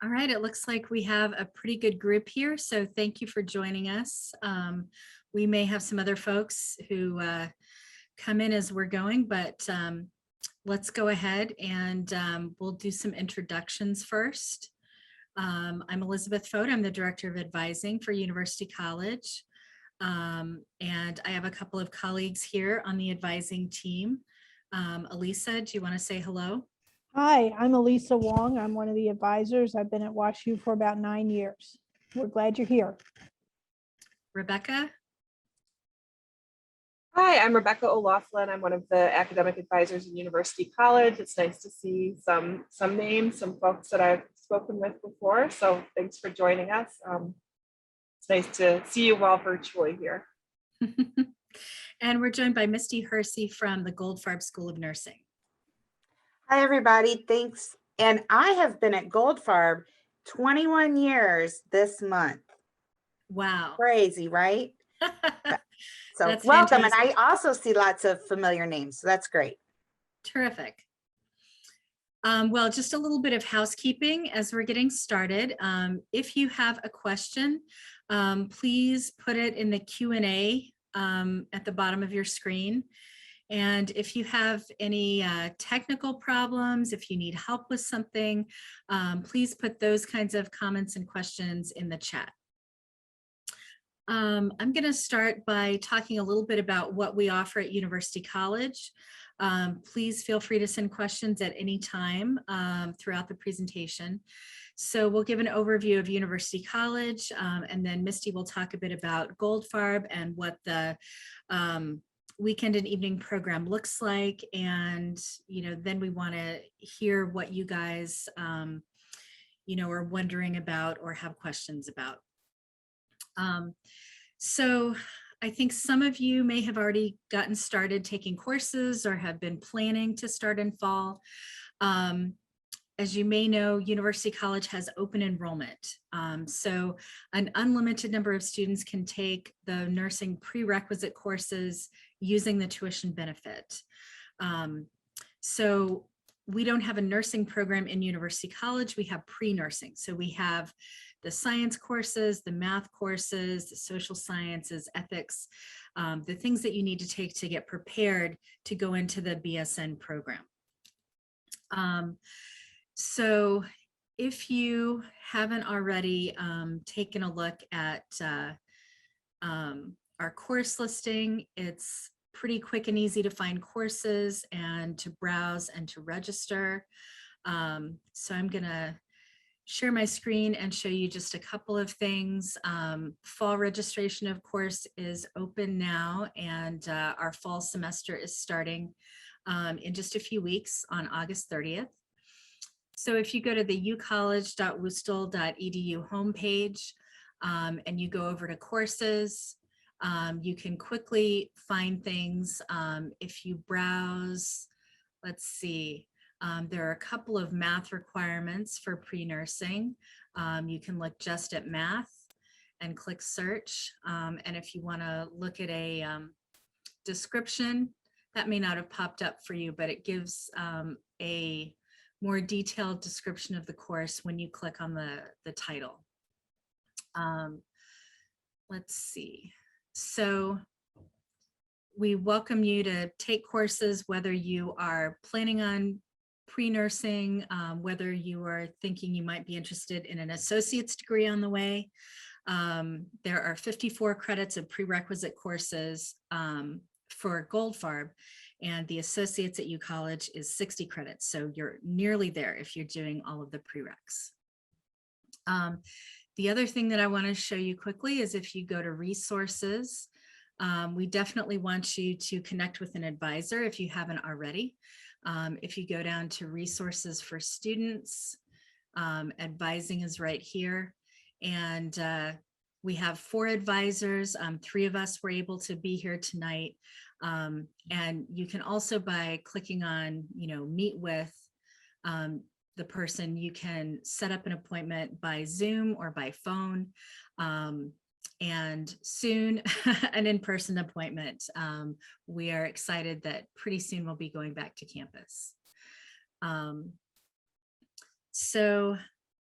All right, it looks like we have a pretty good group here, so thank you for joining us. We may have some other folks who come in as we're going, but let's go ahead and we'll do some introductions first. I'm Elizabeth Fote. I'm the Director of Advising for University College. And I have a couple of colleagues here on the advising team. Elisa, do you want to say hello? Hi, I'm Elisa Wong. I'm one of the advisors. I've been at WashU for about 9 years. We're glad you're here. Rebecca? Hi, I'm Rebecca O'Laughlin. I'm one of the academic advisors in University College. It's nice to see some names, some folks that I've spoken with before. So thanks for joining us. It's nice to see you all virtually here. And we're joined by Misty Hersey from the Goldfarb School of Nursing. Hi, everybody. Thanks. And I have been at Goldfarb 21 years this month. Wow. Crazy, right? So That's welcome. fantastic. And I also see lots of familiar names. So that's great. Terrific. Well, just a little bit of housekeeping as we're getting started. If you have a question, please put it in the Q&A at the bottom of your screen. And if you have any technical problems, if you need help with something, please put those kinds of comments and questions in the chat. I'm going to start by talking a little bit about what we offer at University College. Please feel free to send questions at any time throughout the presentation. So we'll give an overview of University College, and then Misty will talk a bit about Goldfarb and what the weekend and evening program looks like. And, then we want to hear what you guys, are wondering about or have questions about. So I think some of you may have already gotten started taking courses or have been planning to start in fall. As you may know, University College has open enrollment. So an unlimited number of students can take the nursing prerequisite courses using the tuition benefit. So we don't have a nursing program in University College, we have pre-nursing. So we have the science courses, the math courses, the social sciences, ethics, the things that you need to take to get prepared to go into the BSN program. So if you haven't already taken a look at our course listing, it's pretty quick and easy to find courses and to browse and to register. So I'm gonna share my screen and show you just a couple of things. Fall registration, of course, is open now, and our fall semester is starting in just a few weeks on August 30th. So if you go to the ucollege.wustl.edu homepage and you go over to courses, you can quickly find things. If you browse, let's see, there are a couple of math requirements for pre-nursing. You can look just at math and click search. And if you want to look at a description, that may not have popped up for you, but it gives a more detailed description of the course when you click on the title. Let's see. So we welcome you to take courses, whether you are planning on pre-nursing, whether you are thinking you might be interested in an associate's degree on the way. There are 54 credits of prerequisite courses for Goldfarb, and the associates at UCollege is 60 credits. So you're nearly there if you're doing all of the prereqs. The other thing that I want to show you quickly is if you go to resources, we definitely want you to connect with an advisor if you haven't already. If you go down to resources for students, advising is right here. And we have 4 advisors. 3 of us were able to be here tonight. And you can also, by clicking on, meet with the person, you can set up an appointment by Zoom or by phone. And soon an in-person appointment. We are excited that pretty soon we'll be going back to campus. So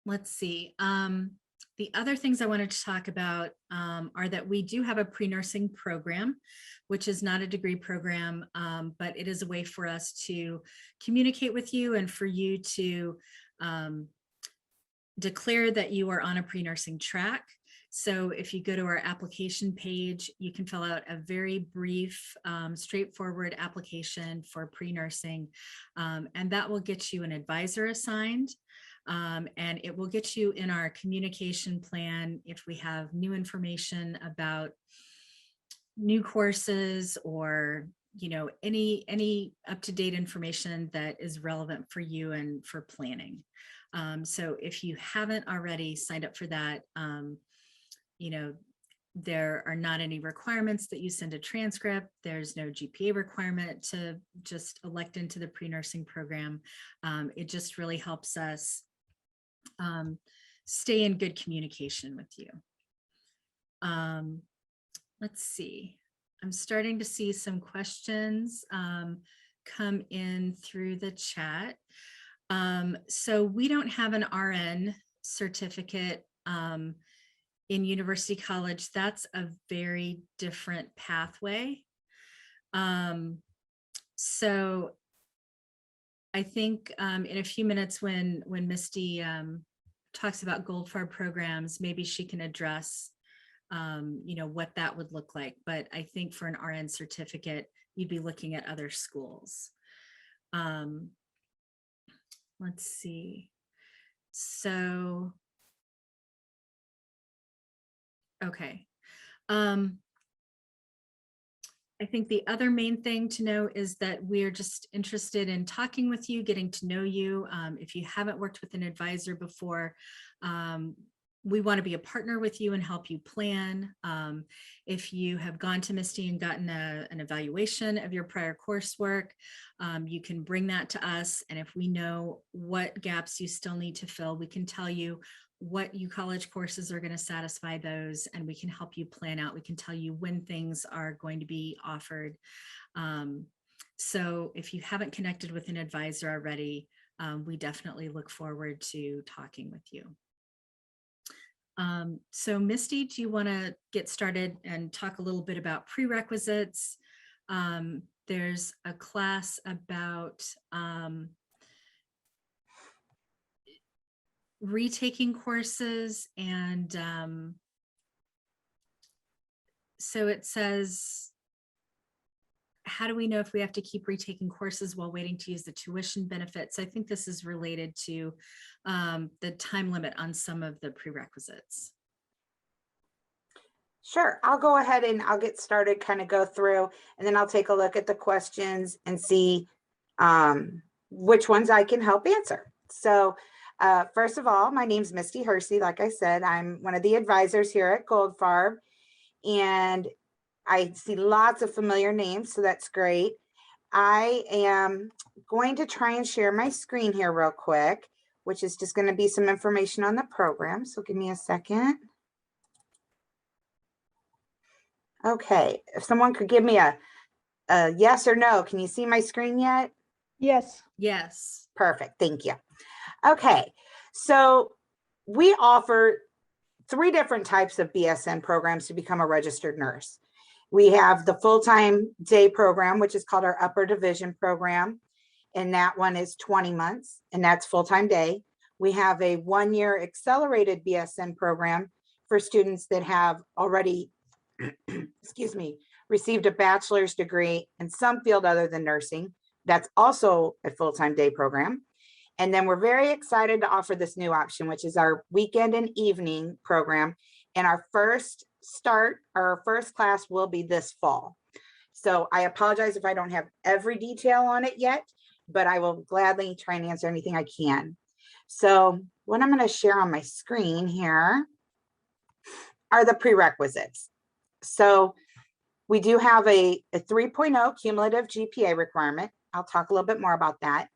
let's see. The other things I wanted to talk about are that we do have a pre-nursing program, which is not a degree program, but it is a way for us to communicate with you and for you to declare that you are on a pre-nursing track. So if you go to our application page, you can fill out a very brief, straightforward application for pre-nursing, and that will get you an advisor assigned. And it will get you in our communication plan if we have new information about new courses or any up-to-date information that is relevant for you and for planning. So if you haven't already signed up for that, there are not any requirements that you send a transcript. There's no GPA requirement to just elect into the pre-nursing program. It just really helps us stay in good communication with you. Let's see. I'm starting to see some questions come in through the chat. So we don't have an RN certificate in University College. That's a very different pathway. So I think in a few minutes when Misty talks about Goldfarb programs, maybe she can address what that would look like. But I think for an RN certificate, you'd be looking at other schools. Let's see. So, okay. I think the other main thing to know is that we're just interested in talking with you, getting to know you. If you haven't worked with an advisor before, we want to be a partner with you and help you plan. If you have gone to Misty and gotten an evaluation of your prior coursework, you can bring that to us. And if we know what gaps you still need to fill, we can tell you what college courses are going to satisfy those, and we can help you plan out. We can tell you when things are going to be offered. So if you haven't connected with an advisor already, we definitely look forward to talking with you. So Misty, do you want to get started and talk a little bit about prerequisites? There's a class about retaking courses, and so it says, how do we know if we have to keep retaking courses while waiting to use the tuition benefits? I think this is related to the time limit on some of the prerequisites. Sure, I'll go ahead and I'll get started, kind of go through, and then I'll take a look at the questions and see which ones I can help answer. So first of all, my name's Misty Hersey. Like I said, I'm one of the advisors here at Goldfarb, and I see lots of familiar names, so that's great. I am going to try and share my screen here real quick, which is just going to be some information on the program. So give me a second. Okay, if someone could give me a yes or no. Can you see my screen yet? Yes. Yes. Perfect, thank you. Okay, so we offer 3 different types of BSN programs to become a registered nurse. We have the full-time day program, which is called our upper division program. And that one is 20 months, and that's full-time day. We have a 1-year accelerated BSN program for students that have already, excuse me, received a bachelor's degree in some field other than nursing. That's also a full-time day program. And then we're very excited to offer this new option, which is our weekend and evening program. And our first class will be this fall. So I apologize if I don't have every detail on it yet, but I will gladly try and answer anything I can. So what I'm going to share on my screen here are the prerequisites. So we do have a 3.0 cumulative GPA requirement. I'll talk a little bit more about that.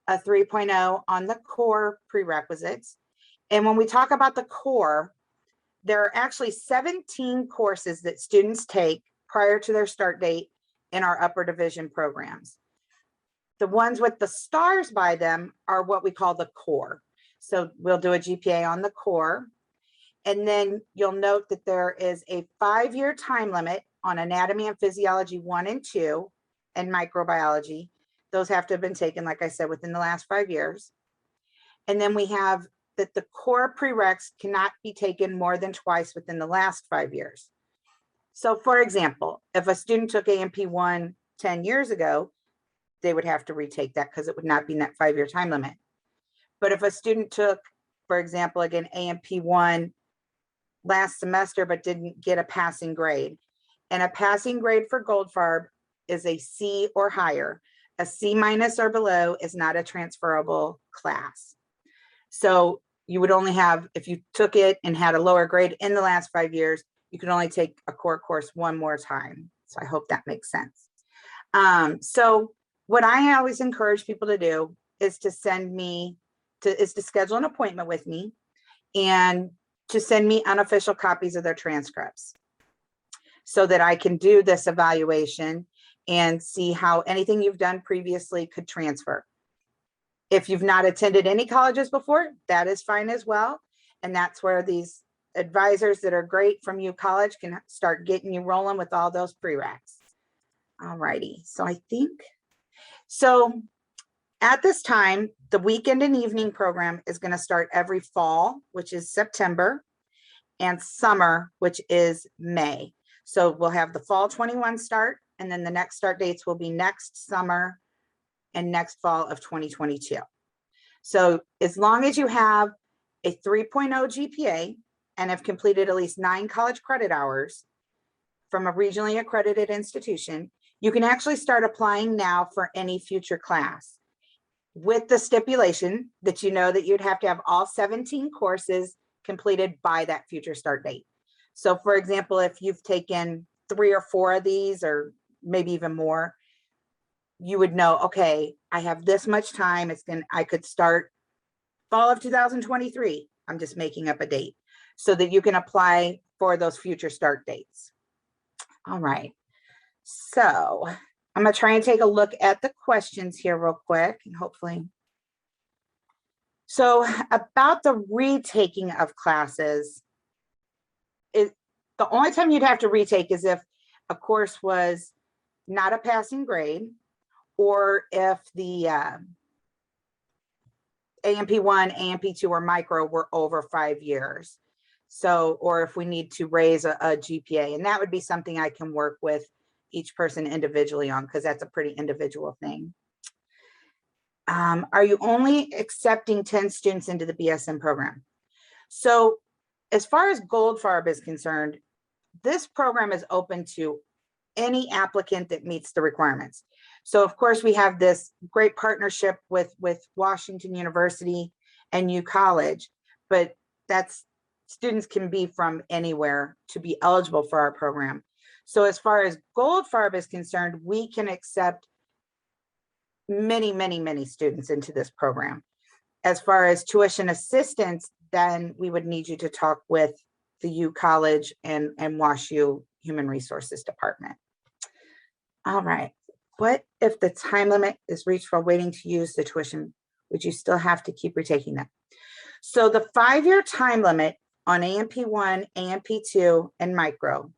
A 3.0 on the core prerequisites. And when we talk about the core, there are actually 17 courses that students take prior to their start date in our upper division programs. The ones with the stars by them are what we call the core. So we'll do a GPA on the core. And then you'll note that there is a 5-year time limit on anatomy and physiology 1 and 2 and microbiology. Those have to have been taken, like I said, within the last 5 years. And then we have that the core prereqs cannot be taken more than twice within the last 5 years. So for example, if a student took AMP1 10 years ago, they would have to retake that because it would not be in that 5-year time limit. But if a student took, for example, again, AMP1 last semester, but didn't get a passing grade, and a passing grade for Goldfarb is a C or higher. A C- or below is not a transferable class. So you would only have, if you took it and had a lower grade in the last 5 years, you could only take a core course one more time. So I hope that makes sense. So what I always encourage people to do is to schedule an appointment with me and to send me unofficial copies of their transcripts so that I can do this evaluation and see how anything you've done previously could transfer. If you've not attended any colleges before, that is fine as well. And that's where these advisors that are great from U College can start getting you rolling with all those prereqs. All righty, so at this time, the weekend and evening program is going to start every fall, which is September, and summer, which is May. So we'll have the fall 21 start, and then the next start dates will be next summer and next fall of 2022. So as long as you have a 3.0 GPA and have completed at least 9 college credit hours from a regionally accredited institution, you can actually start applying now for any future class, with the stipulation that you know that you'd have to have all 17 courses completed by that future start date. So for example, if you've taken 3 or 4 of these, or maybe even more, you would know, okay, I have this much time. I could start fall of 2023. I'm just making up a date so that you can apply for those future start dates. All right. So I'm going to try and take a look at the questions here real quick and hopefully. So about the retaking of classes, the only time you'd have to retake is if a course was not a passing grade, or if the AMP1, AMP2, or micro were over 5 years. So, or if we need to raise a GPA, and that would be something I can work with each person individually on, because that's a pretty individual thing. Are you only accepting 10 students into the BSN program? So as far as Goldfarb is concerned, this program is open to any applicant that meets the requirements. So of course we have this great partnership with Washington University and U College, but students can be from anywhere to be eligible for our program. So as far as Goldfarb is concerned, we can accept many, many, many students into this program. As far as tuition assistance, then we would need you to talk with the U College and WashU Human Resources Department. All right. What if the time limit is reached while waiting to use the tuition? Would you still have to keep retaking them? So the 5-year time limit on AMP1, AMP2, and micro,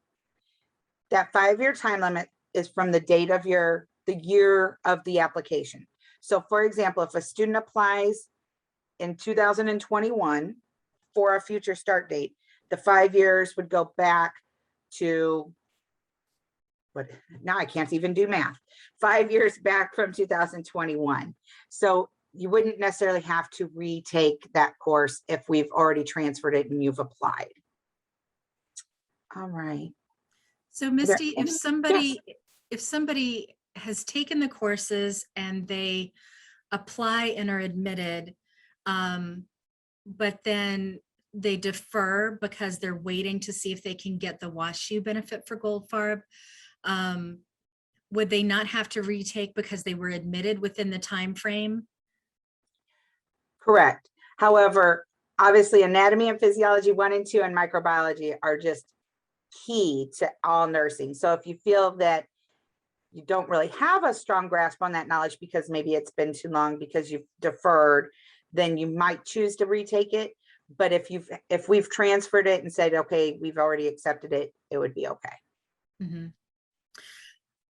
that 5-year time limit is from the date of the year of the application. So for example, if a student applies in 2021 for a future start date, the 5 years would go back to, now I can't even do math, 5 years back from 2021. So you wouldn't necessarily have to retake that course if we've already transferred it and you've applied. All right. So Misty, if somebody has taken the courses and they apply and are admitted, but then they defer because they're waiting to see if they can get the WashU benefit for Goldfarb, would they not have to retake because they were admitted within the time frame? Correct. However, obviously anatomy and physiology 1 and 2 and microbiology are just key to all nursing. So if you feel that you don't really have a strong grasp on that knowledge because maybe it's been too long because you've deferred, then you might choose to retake it. But if we've transferred it and said, okay, we've already accepted it, it would be okay. Mhm.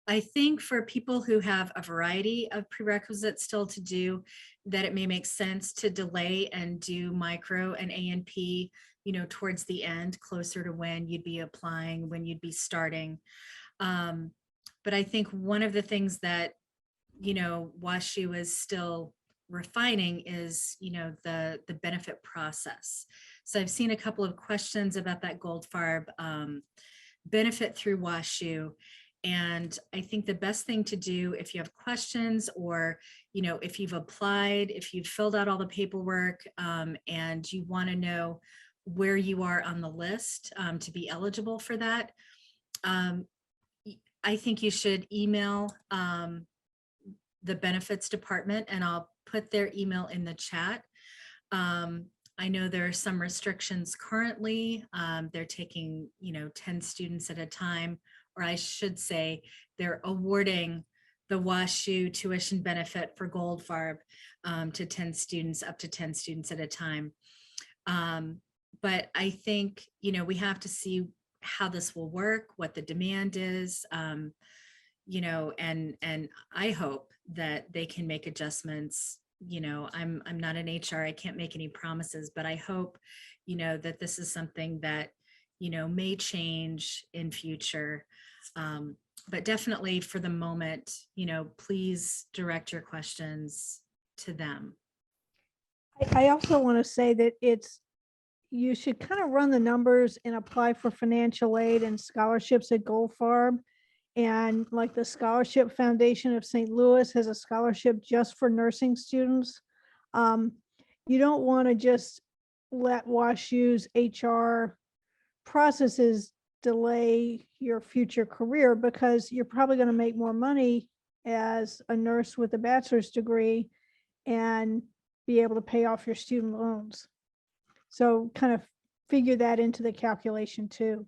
I think for people who have a variety of prerequisites still to do, that it may make sense to delay and do micro and A&P, towards the end, closer to when you'd be applying, when you'd be starting. But I think one of the things that, WashU is still refining is, the benefit process. So I've seen a couple of questions about that Goldfarb benefit through WashU. And I think the best thing to do if you have questions, or, if you've applied, if you've filled out all the paperwork, and you want to know where you are on the list to be eligible for that, I think you should email the benefits department, and I'll put their email in the chat. I know there are some restrictions currently. They're taking, 10 students at a time, or I should say they're awarding the WashU tuition benefit for Goldfarb to 10 students, up to 10 students at a time. But I think, we have to see how this will work, what the demand is, and I hope that they can make adjustments. I'm not an HR, I can't make any promises, but I hope, that this is something that, may change in future. But definitely for the moment, please direct your questions to them. I also want to say that you should kind of run the numbers and apply for financial aid and scholarships at Goldfarb. And like the Scholarship Foundation of St. Louis has a scholarship just for nursing students. You don't want to just let WashU's HR processes delay your future career, because you're probably going to make more money as a nurse with a bachelor's degree and be able to pay off your student loans. So kind of figure that into the calculation too.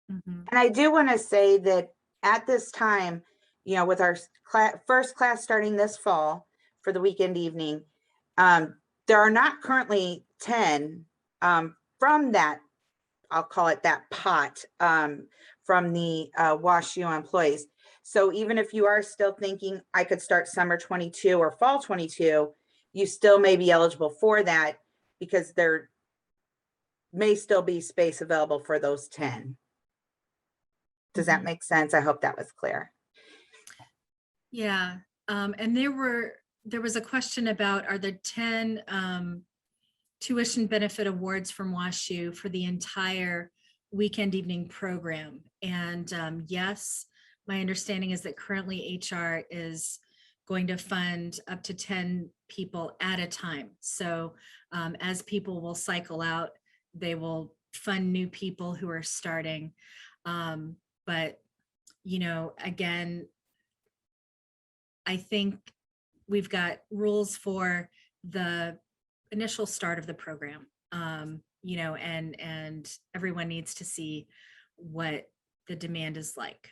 Mhm. And I do want to say that at this time, with our first class starting this fall for the weekend evening, there are not currently 10 from that, I'll call it that pot, from the WashU employees. So even if you are still thinking I could start summer 22 or fall 22, you still may be eligible for that, because there may still be space available for those 10. Does that make sense? I hope that was clear. Yeah, and there was a question about, are there 10 tuition benefit awards from WashU for the entire weekend evening program? And yes, my understanding is that currently HR is going to fund up to 10 people at a time. So as people will cycle out, they will fund new people who are starting. But, again, I think we've got rules for the initial start of the program, and everyone needs to see what the demand is like.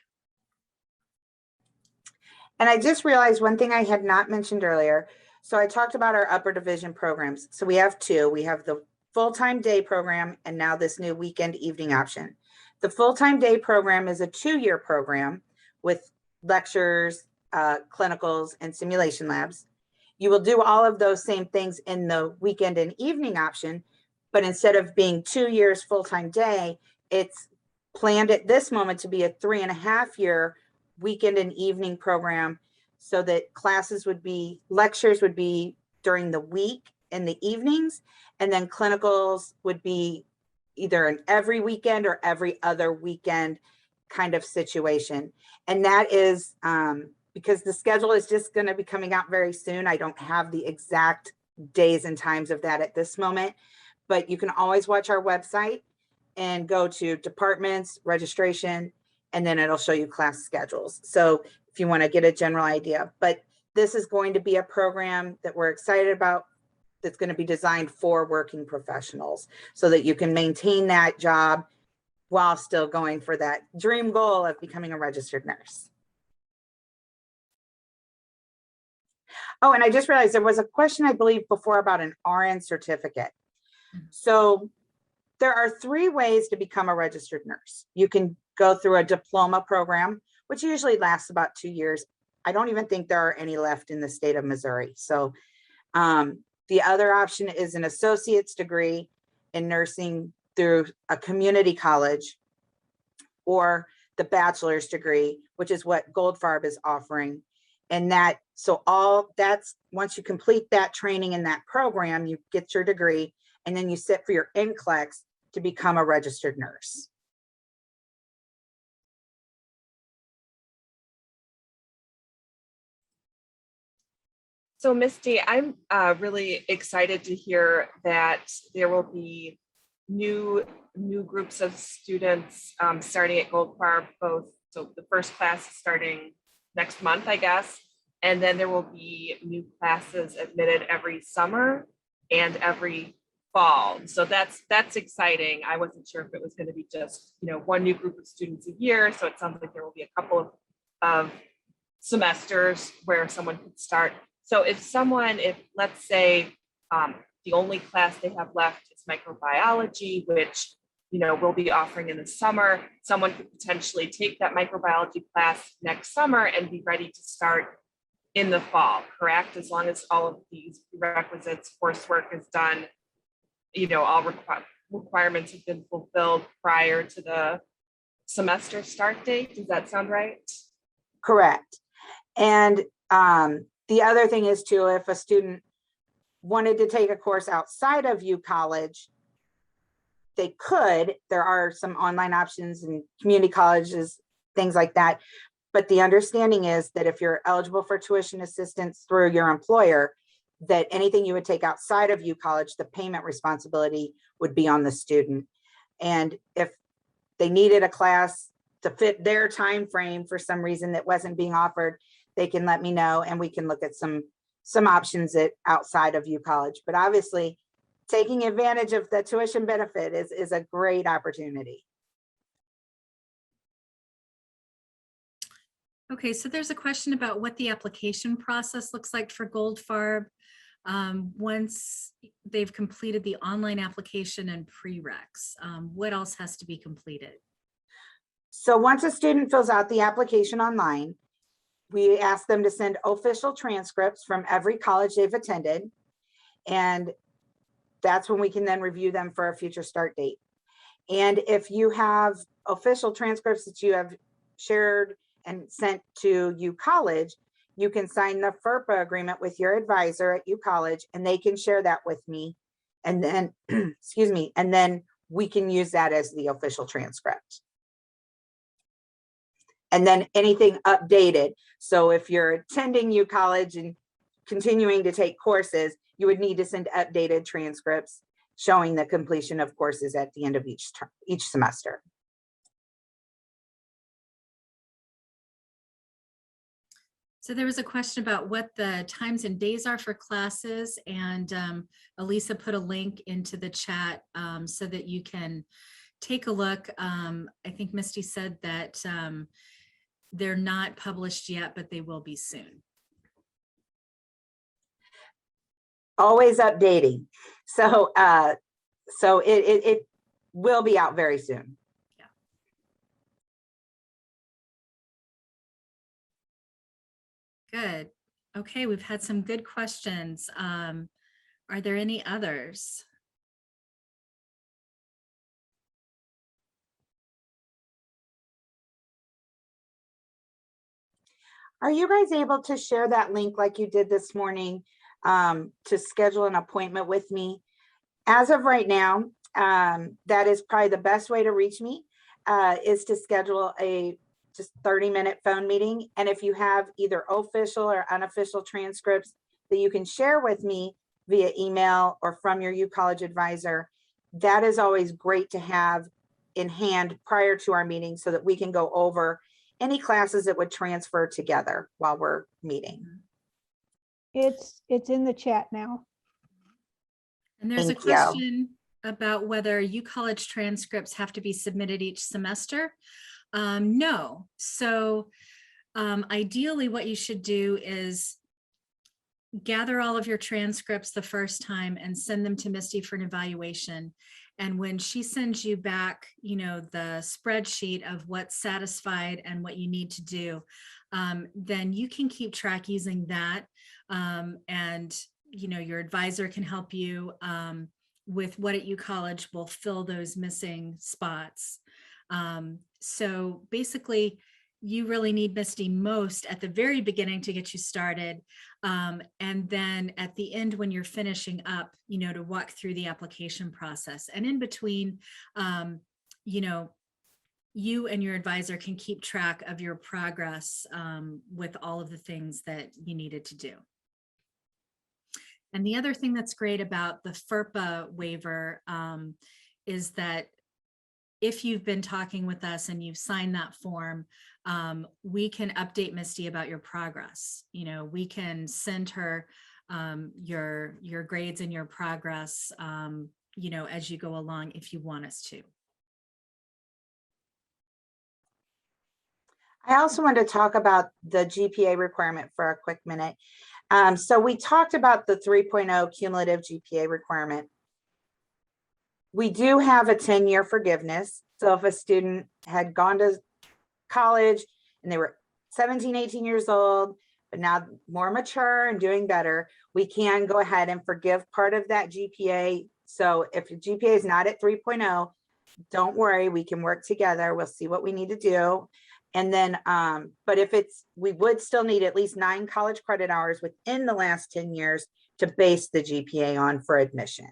And I just realized one thing I had not mentioned earlier. So I talked about our upper division programs. So we have two. We have the full-time day program and now this new weekend evening option. The full-time day program is a 2-year program with lectures, clinicals, and simulation labs. You will do all of those same things in the weekend and evening option, but instead of being 2 years full-time day, it's planned at this moment to be a 3.5-year weekend and evening program, so that lectures would be during the week in the evenings, and then clinicals would be either an every weekend or every other weekend kind of situation. And that is because the schedule is just going to be coming out very soon. I don't have the exact days and times of that at this moment, but you can always watch our website and go to departments, registration, and then it'll show you class schedules. So if you want to get a general idea, but this is going to be a program that we're excited about, that's going to be designed for working professionals so that you can maintain that job while still going for that dream goal of becoming a registered nurse. Oh, and I just realized there was a question, I believe, before about an RN certificate. Mhm. So there are 3 ways to become a registered nurse. You can go through a diploma program, which usually lasts about 2 years. I don't even think there are any left in the state of Missouri. So the other option is an associate's degree in nursing through a community college, or the bachelor's degree, which is what Goldfarb is offering. And that's once you complete that training in that program, you get your degree, and then you sit for your NCLEX to become a registered nurse. So Misty, I'm really excited to hear that there will be new groups of students starting at Goldfarb, both. So the first class is starting next month, I guess, and then there will be new classes admitted every summer and every fall. So that's exciting. I wasn't sure if it was going to be just, you know, one new group of students a year. So it sounds like there will be a couple of semesters where someone could start. So if let's say the only class they have left is microbiology, which, you know, we'll be offering in the summer, someone could potentially take that microbiology class next summer and be ready to start in the fall, correct? As long as all of these prerequisites, coursework is done, you know, all requirements have been fulfilled prior to the semester start date. Does that sound right? Correct. And the other thing is too, if a student wanted to take a course outside of U College, they could. There are some online options and community colleges, things like that. But the understanding is that if you're eligible for tuition assistance through your employer, that anything you would take outside of U College, the payment responsibility would be on the student. And if they needed a class to fit their time frame for some reason that wasn't being offered, they can let me know, and we can look at some options outside of U College. But obviously, taking advantage of the tuition benefit is a great opportunity. Okay, so there's a question about what the application process looks like for Goldfarb once they've completed the online application and prereqs. What else has to be completed? So once a student fills out the application online, we ask them to send official transcripts from every college they've attended. And that's when we can then review them for a future start date. And if you have official transcripts that you have shared and sent to U College, you can sign the FERPA agreement with your advisor at U College, and they can share that with me. And then, excuse me, and then we can use that as the official transcript. And then anything updated. So if you're attending U College and continuing to take courses, you would need to send updated transcripts showing the completion of courses at the end of each semester. So there was a question about what the times and days are for classes, and Elisa put a link into the chat so that you can take a look. I think Misty said that they're not published yet, but they will be soon. Always updating. So it will be out very soon. Yeah. Good. Okay, we've had some good questions. Are there any others? Are you guys able to share that link like you did this morning to schedule an appointment with me? As of right now, that is probably the best way to reach me, is to schedule a just 30-minute phone meeting. And if you have either official or unofficial transcripts that you can share with me via email or from your U College advisor, that is always great to have in hand prior to our meeting so that we can go over any classes that would transfer together while we're meeting. It's in the chat now. And there's Thank a question about whether U College transcripts have to be submitted each semester. No. So ideally what you should do is gather all of your transcripts the first time and send them to Misty for an evaluation. And when she sends you back, you know, the spreadsheet of what's satisfied and what you need to do, then you can keep track using that. And, you know, your advisor can help you with what at U College will fill those missing spots. So basically, you really need Misty most at the very beginning to get you started. And then at the end, when you're finishing up, you know, to walk through the application process. And in between, you know, you and your advisor can keep track of your progress with all of the things that you needed to do. And the other thing that's great about the FERPA waiver is that if you've been talking with us and you've signed that form, we can update Misty about your progress. You know, we can send her your grades and your progress, you know, as you go along if you want us to. I also want to talk about the GPA requirement for a quick minute. So we talked about the 3.0 cumulative GPA requirement. We do have a 10-year forgiveness. So if a student had gone to college and they were 17, 18 years old, but now more mature and doing better, we can go ahead and forgive part of that GPA. So if your GPA is not at 3.0, don't worry, we can work together. We'll see what we need to do. And then, but if it's, we would still need at least 9 college credit hours within the last 10 years to base the GPA on for admission.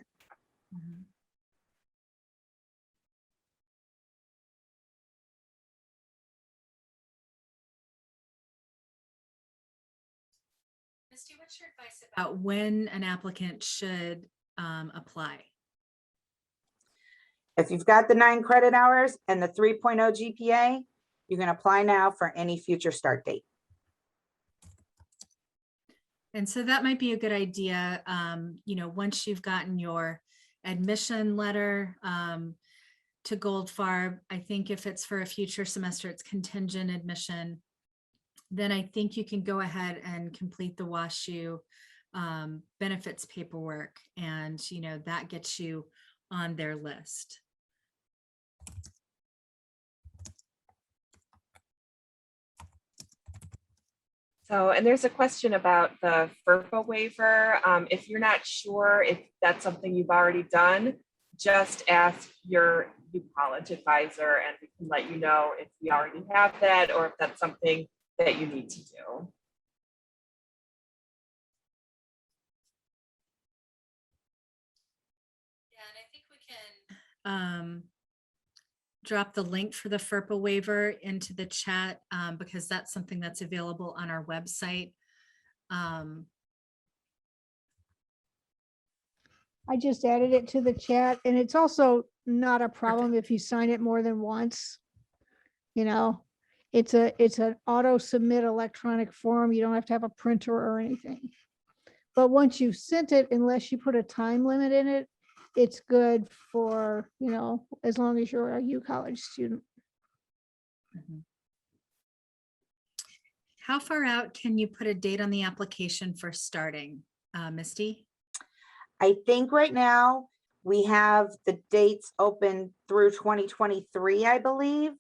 Mm-hmm. Misty, what's your advice about when an applicant should apply? If you've got the 9 credit hours and the 3.0 GPA, you can apply now for any future start date. And so that might be a good idea. You know, once you've gotten your admission letter to Goldfarb, I think if it's for a future semester, it's contingent admission, then I think you can go ahead and complete the WashU benefits paperwork. And, you know, that gets you on their list. So, and there's a question about the FERPA waiver. If you're not sure if that's something you've already done, just ask your U College advisor and we can let you know if you already have that or if that's something that you need to do. Yeah, and I think we can drop the link for the FERPA waiver into the chat because that's something that's available on our website. I just added it to the chat, and it's also not a problem if you sign it more than once. You know, it's an auto submit electronic form. You don't have to have a printer or anything. But once you've sent it, unless you put a time limit in it, it's good for, you know, as long as you're a U College student. Mhm. How far out can you put a date on the application for starting, Misty? I think right now we have the dates open through 2023, I believe.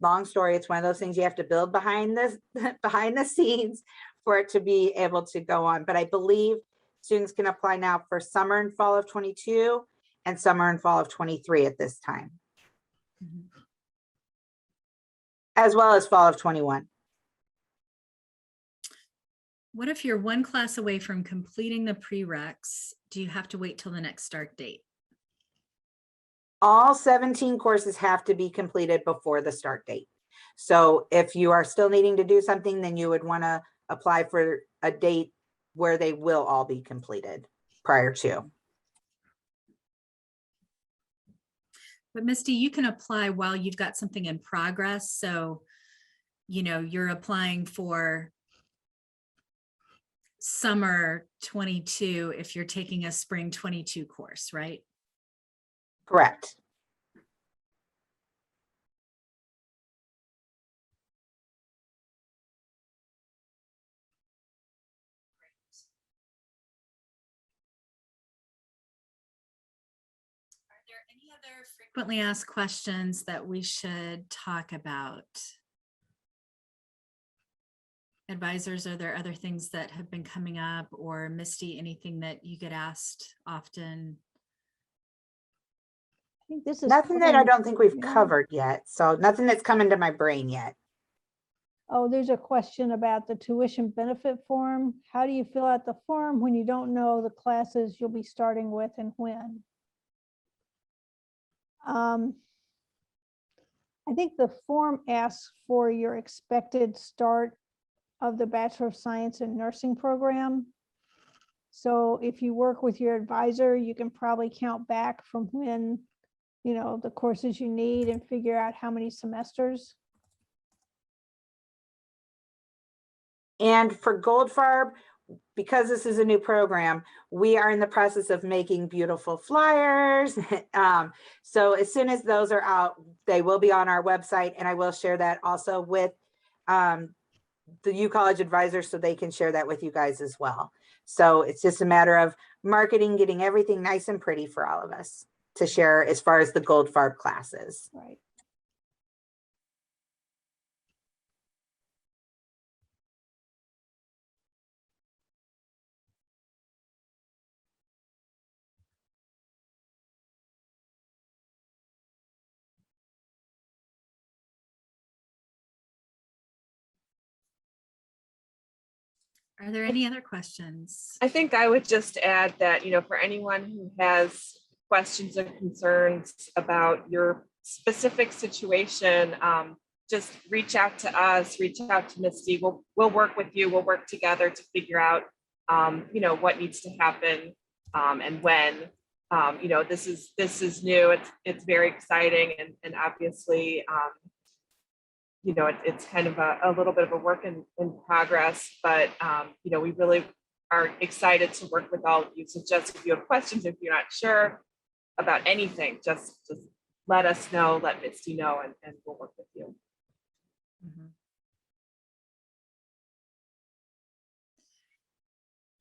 Long story, it's one of those things you have to build behind the scenes for it to be able to go on. But I believe students can apply now for summer and fall of 22 and summer and fall of 23 at this time, as well as fall of 21. What if you're one class away from completing the prereqs? Do you have to wait till the next start date? All 17 courses have to be completed before the start date. So if you are still needing to do something, then you would want to apply for a date where they will all be completed prior to. But Misty, you can apply while you've got something in progress. So, you know, you're applying for summer 22 if you're taking a spring 22 course, right? Correct. any other frequently asked questions that we should talk about? Advisors, are there other things that have been coming up, or Misty, anything that you get asked often? I think this is Nothing that I covering- don't think we've yeah. covered yet. So nothing that's come into my brain yet. Oh, there's a question about the tuition benefit form. How do you fill out the form when you don't know the classes you'll be starting with and when? I think the form asks for your expected start of the Bachelor of Science in Nursing program. So if you work with your advisor, you can probably count back from when, you know, the courses you need and figure out how many semesters. And for Goldfarb, because this is a new program, we are in the process of making beautiful flyers. So as soon as those are out, they will be on our website, and I will share that also with the U College advisors so they can share that with you guys as well. So it's just a matter of marketing, getting everything nice and pretty for all of us to share as far as the Goldfarb classes. Right. Are there any other questions? I think I would just add that, you know, for anyone who has questions or concerns about your specific situation, just reach out to us, reach out to Misty. We'll work with you. We'll work together to figure out, you know, what needs to happen and when. You know, this is new. It's very exciting, and obviously, you know, it's kind of a little bit of a work in progress, but, you know, we really are excited to work with all of you. So just if you have questions, if you're not sure about anything, just let us know, let Misty know, and we'll work with you. Mhm.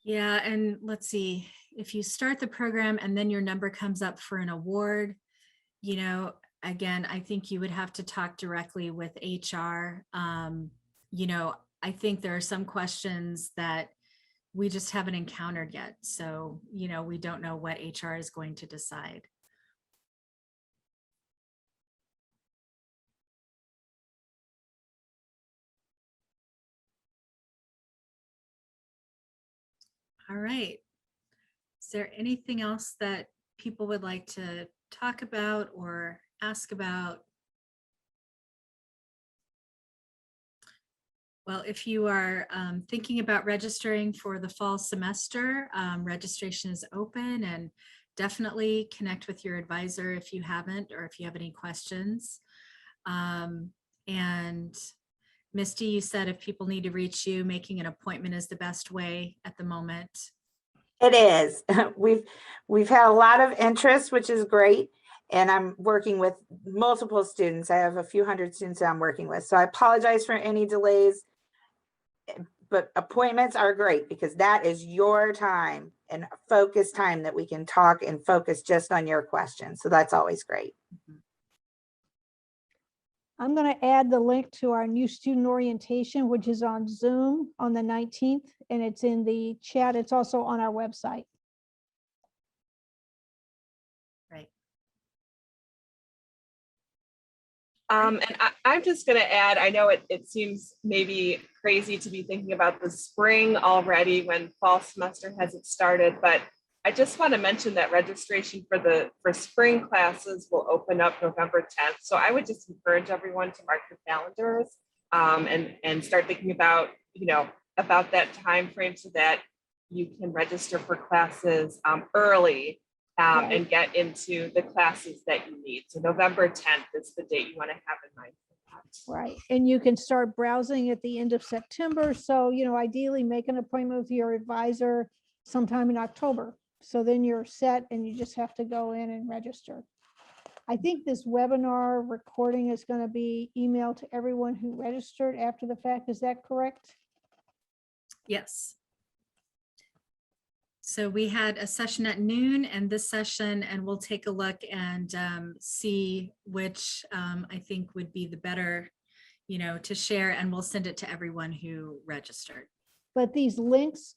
Yeah, and let's see, if you start the program and then your number comes up for an award, you know, again, I think you would have to talk directly with HR. You know, I think there are some questions that we just haven't encountered yet. So, you know, we don't know what HR is going to decide. All right. Is there anything else that people would like to talk about or ask about? Well, if you are thinking about registering for the fall semester, registration is open, and definitely connect with your advisor if you haven't, or if you have any questions. And Misty, you said if people need to reach you, making an appointment is the best way at the moment. It is. We've had a lot of interest, which is great. And I'm working with multiple students. I have a few hundred students that I'm working with. So I apologize for any delays. But appointments are great because that is your time and focus time that we can talk and focus just on your questions. So that's always great. I'm going to add the link to our new student orientation, which is on Zoom on the 19th, and it's in the chat. It's also on our website. Right. And I'm just going to add, I know it seems maybe crazy to be thinking about the spring already when fall semester hasn't started, but I just want to mention that registration for spring classes will open up November 10th. So I would just encourage everyone to mark your calendars and start thinking about, you know, about that time frame so that you can register for classes early. Right. And get into the classes that you need. So November 10th is the date you want to have in mind for that. Right. And you can start browsing at the end of September. So, you know, ideally make an appointment with your advisor sometime in October. So then you're set and you just have to go in and register. I think this webinar recording is going to be emailed to everyone who registered after the fact. Is that correct? Yes. So we had a session at noon and this session, and we'll take a look and see which I think would be the better, to share, and we'll send it to everyone who registered. But these links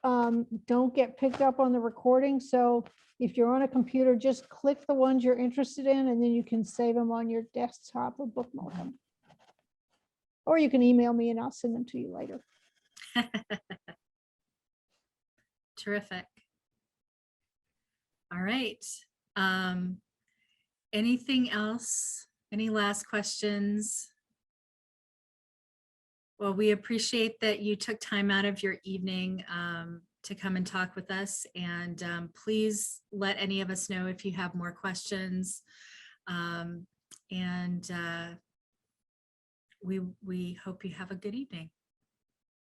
don't get picked up on the recording. So if you're on a computer, just click the ones you're interested in, and then you can save them on your desktop or bookmark them. Or you can email me and I'll send them to you later. Terrific. All right. Anything else? Any last questions? Well, we appreciate that you took time out of your evening to come and talk with us. And please let any of us know if you have more questions. We hope you have a good evening.